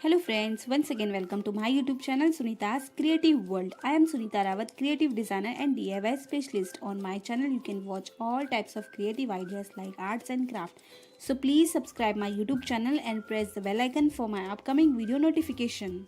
Hello friends, once again welcome to my YouTube channel Sunita's Creative World. I am Sunita Rawat, creative designer and DIY specialist. On my channel you can watch all types of creative ideas like arts and craft. So please subscribe my YouTube channel and press the bell icon for my upcoming video notification.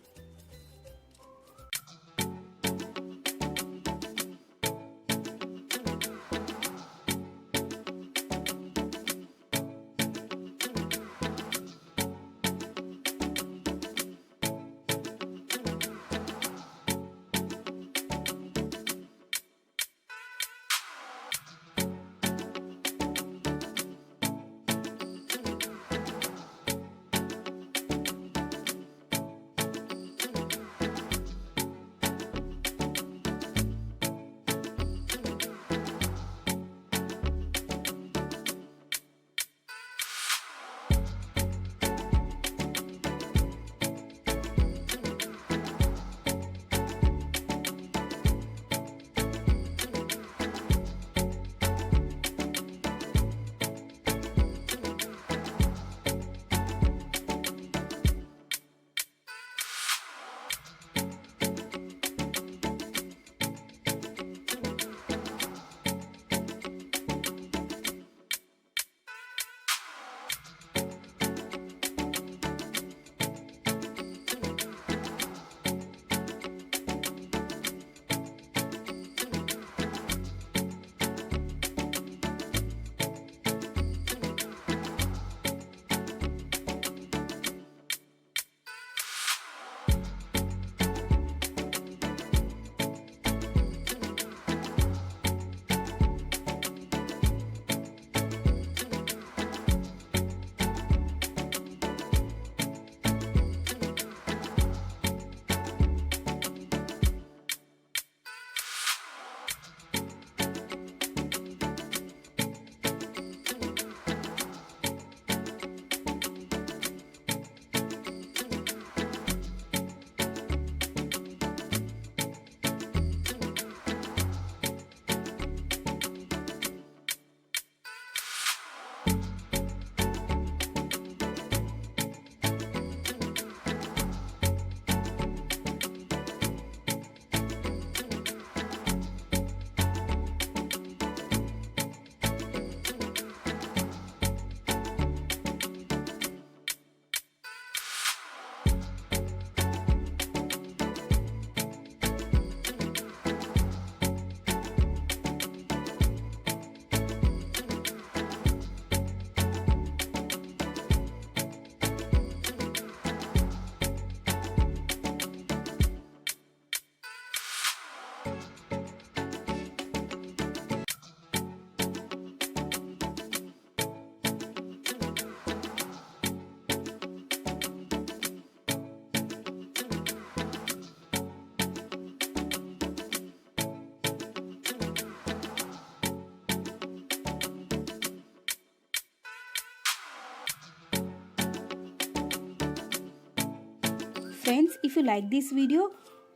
Friends, if you like this video,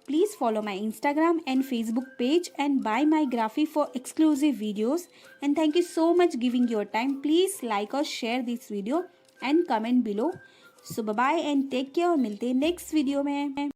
please follow my Instagram and Facebook page and buy my graphic for exclusive videos. And thank you so much giving your time. Please like or share this video and comment below. So bye bye and take care. मिलते हैं next video में.